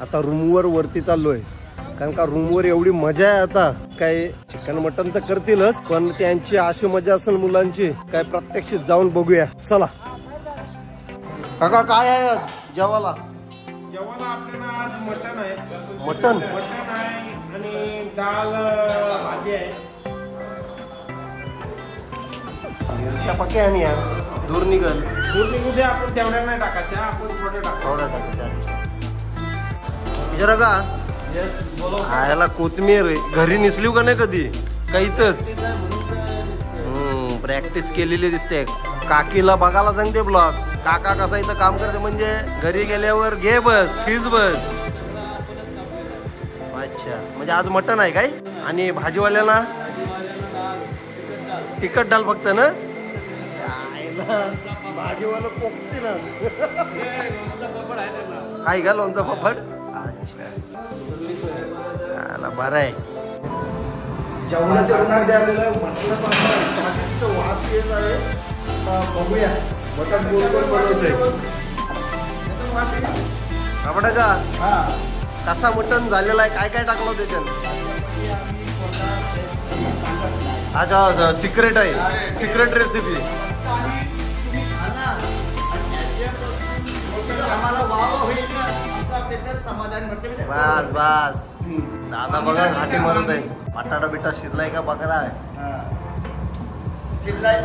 आता रूमवर वरती चाललोय, कारण का रूमवर एवढी मजा आहे. आता काय चिकन मटन तर करतीलच, पण त्यांची अशी मजा असेल मुलांची काय प्रत्यक्षित जाऊन बघूया. चला काका, काय आहे आज जेवायला? जेवायला आपल्याला आज मटन आहे. मटन आहे आणि डाळ भाजी आहे. मिरच्या पक्या आणि यार दूर निघल. दूर निघू दे, आपण तेवढ्या नाही टाकायच्या, आपण थोडं टाकायच्या. जरा का खायला कोथमीर घरी निसलीव का नाही कधी? काहीतच प्रॅक्टिस केलेली दिसते. काकीला बघायला सांगते ब्लॉग. काका कसा इथं काम करते म्हणजे घरी गेल्यावर घे बस खिज बस. अच्छा, म्हणजे आज मटन आहे काय? आणि भाजीवाल्याला तिखट डाल फक्त ना? भाजीवाला पोकते ना. काय का लोणचा पापड? अच्छा, बरं आहे. जेवणाच्या रूममध्ये आलेलं आहे. म्हटलं वास येत आहे. बघूया मटण कोण कोण बनवतंय. आपण का कसा मटण झालेला आहे, काय काय टाकलं त्याच्यात? अच्छा, सिक्रेट आहे, सिक्रेट रेसिपी. बस बस दादा बघा घाटी मारत आहे. बटाटा बिटा शिजलाय का बघा. शिजलाय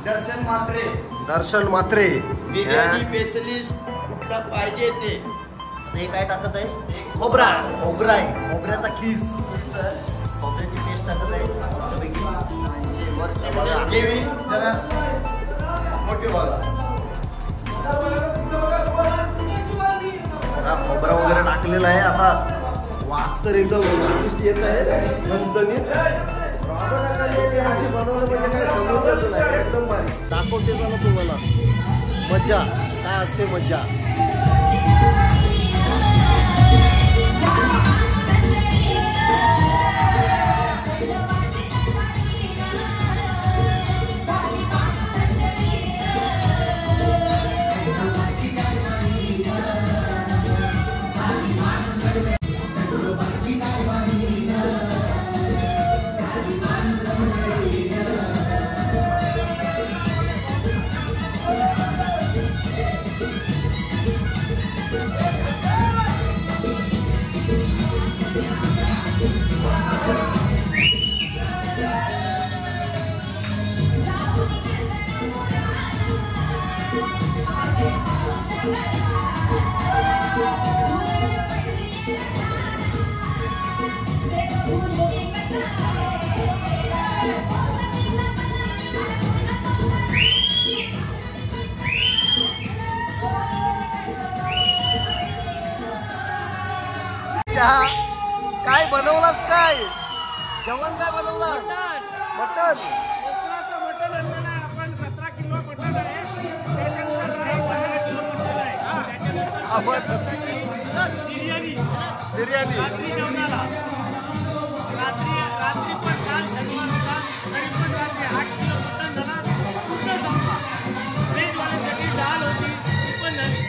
दर्शन मात्रे. दर्शन मात्रे बिर्याणी स्पेशलिस्ट कुठला पाहिजे ते. हे काय टाकत आहे? खोबरा. खोबरा आहे, खोबऱ्याचा खीस, खोबऱ्याची पेस्ट टाकत आहे. जरा मोठी बघा. खोबरा वगैरे टाकलेला आहे. आता वास तर एकदम स्वादिष्ट येत आहे, झणझणीत. बनवलं म्हणजे काय समजतच नाही. एकदम भारी. दाखवते झालं तुम्हाला मज्जा काय असते. मज्जा काय बनवलास? काय जेवण काय बनवलं? मटन. मटन आणलं ना आपण. 17 किलो मटन आहे. 6 किलो मटन आहे. बिर्याणी बिर्याणी रात्री जेवणाला. रात्री पण काल शनिवार होता, तरी पण रात्री 8 किलो मटन झाला. पूर्ण संपला. व्हेजवाल्यासाठी डाळ होती, ती पण झाली.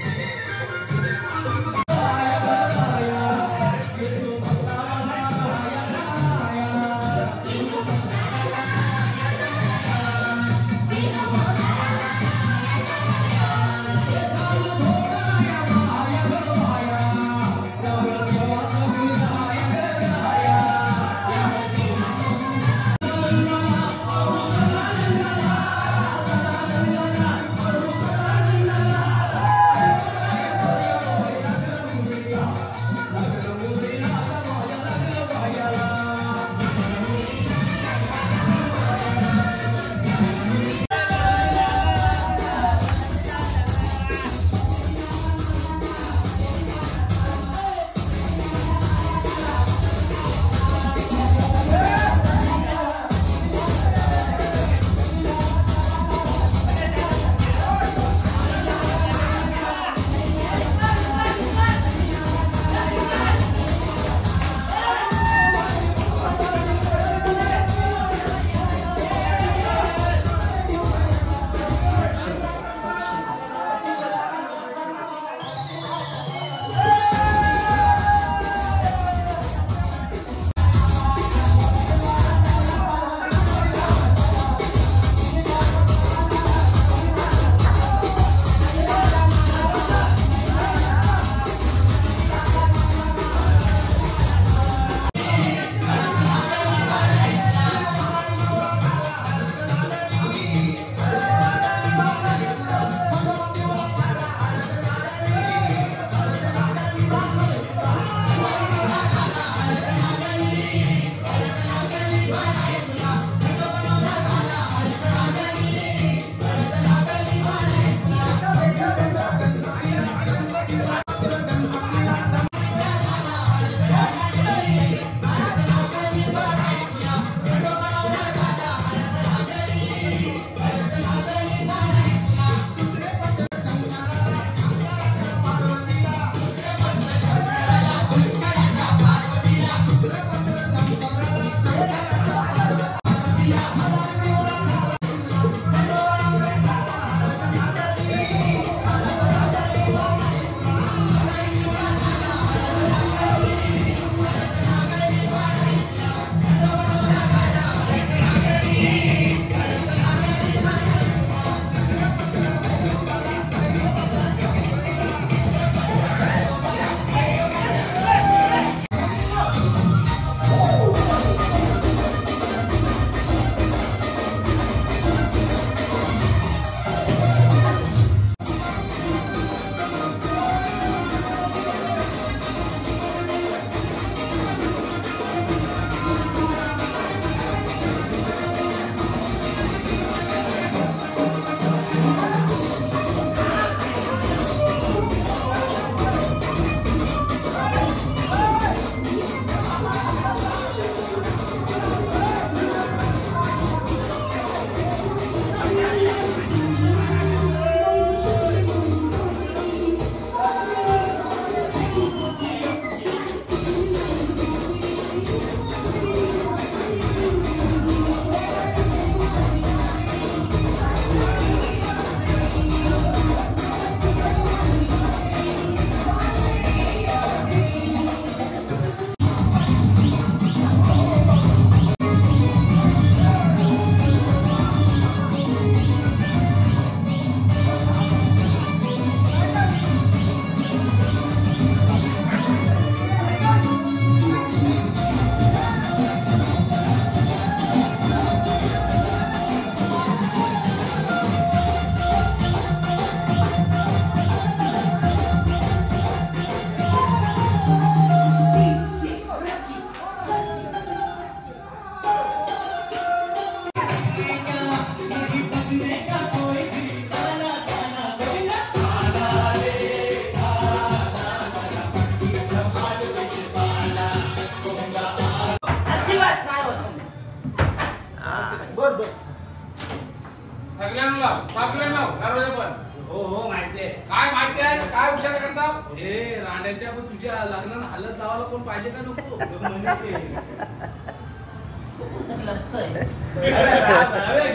हो हो माहिती आहे. काय माहिती आहे काय विचार करता हे रांड्याच्या पण तुझ्या लग्नाला हालत लावायला कोण पाहिजे का नको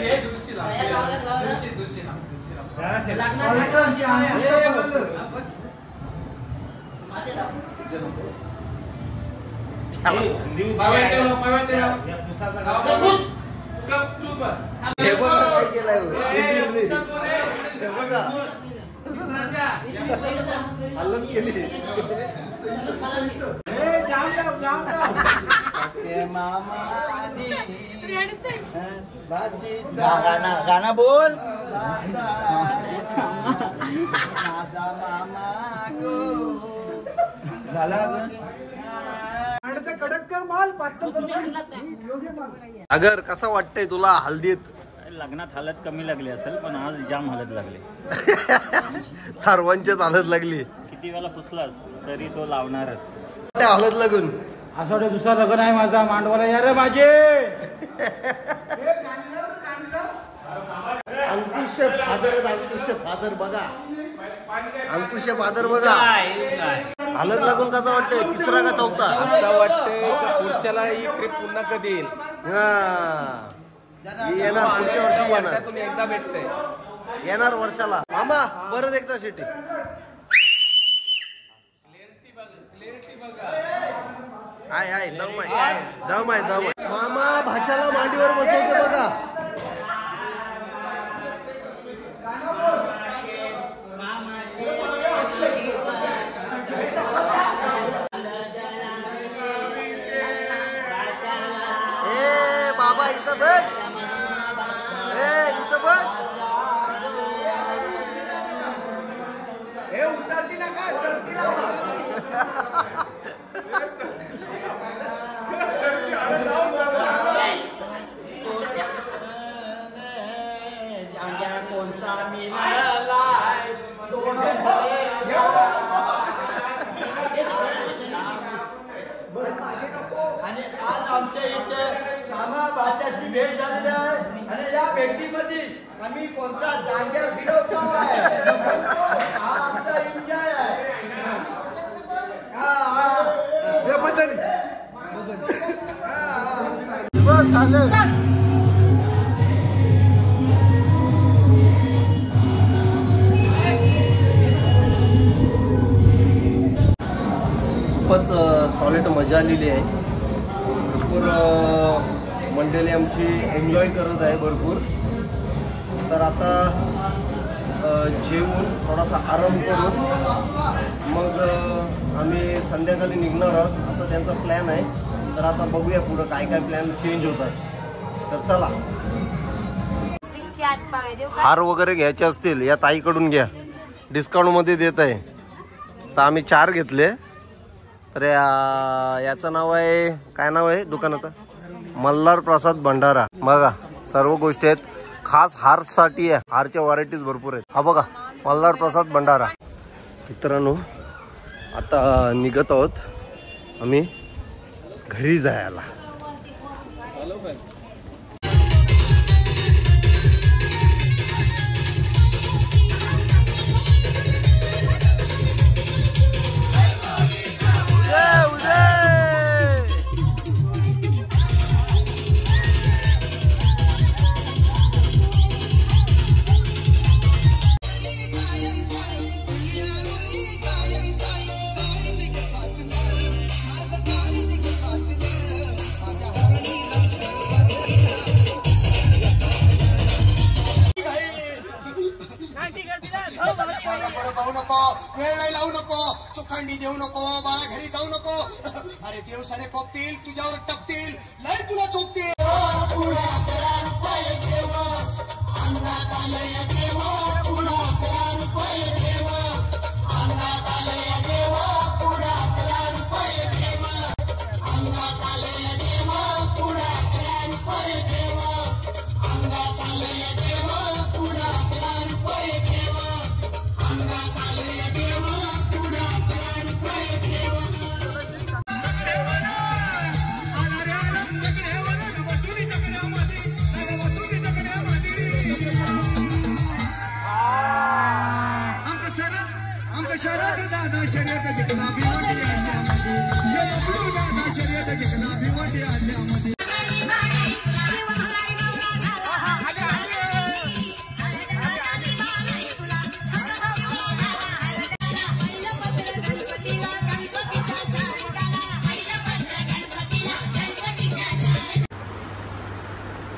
घे तुळशी हे बघा काय केलंय हे बघा हलत केली गाणं बोल अगर कसा वाटतंय तुला हल्दीत? लग्नात हालत कमी लागली असेल पण आज जाम हालत लागली. सर्वांचीच हालत लागली. किती वेळा पुसलास तरी तो लावणारच. हालत लागून असं दुसरा लग्न आहे माझा मांडवाला या रे माझे. अंकुशचे फादर बघा अंकुशचे फादर बघा हालत लागून कसा वाटतंय? तिसरा का चौथा? असं वाटतं पुढच्याला ही ट्रिप पुन्हा कधी येईल. येणार पुढच्या वर्षी येणार. वर्षातून एकदा भेटतंय. येणार वर्षाला. मामा परत एकदा शेटी आहे दम आहे. मामा भाच्याला मांडीवर बसवते बघा. ए बाबा इथं बघ. इथं बघ. उतरती नका कोणचा मिळालाय आणि आज आमच्या इथे मामा भाच्याची भेट झालेली आहे आणि या भेटीमध्ये आम्ही कोणता जाग्यावर फिरवतो आहे. हा आमचा एन्जॉय आहे. खूपच सॉलिड मजा आलेली आहे. भरपूर मंडळी आमची एन्जॉय करत आहे भरपूर. तर आता जेवून थोडासा आराम करून मग आम्ही संध्याकाळी निघणार आहोत असं त्यांचा प्लॅन आहे. तर आता बघूया पुढं काय काय प्लॅन चेंज होतात. तर चला. हार वगैरे घ्यायचे असतील या ताईकडून घ्या, डिस्काउंटमध्ये देत आहे. तर आम्ही 4 घेतले. तर याचं नाव आहे काय नाव आहे दुकानाचं? मल्हार प्रसाद भंडारा. बघा सर्व गोष्टी आहेत. खास हारसाठी आहे. हारच्या व्हरायटीज भरपूर आहेत. हा बघा मल्हार प्रसाद भंडारा. मित्रांनो आता निघत आहोत आम्ही घरी जायला. वेळ नाही लावू नको, चोखंडी देऊ नको, बाळा घरी जाऊ नको. अरे देव सारे कोपतील तुझ्यावर टपतील, लय तुला चोपतील.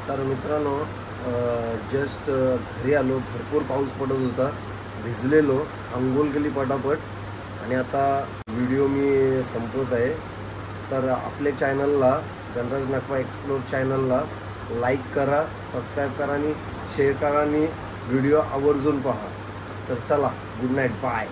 तर मित्रांनो जस्ट घरी आलो, भरपूर पाऊस पडत होता, भिजलेलो, अंघोळ केली पटापट आणि आता व्हिडिओ मी संपवत आहे. तर आपल्या चॅनलला गणराज नागपा एक्सप्लोर चॅनलला लाईक करा, सबस्क्राईब करा आणि शेअर करा आणि व्हिडिओ आवर्जून पहा. तर चला, गुड नाईट, बाय.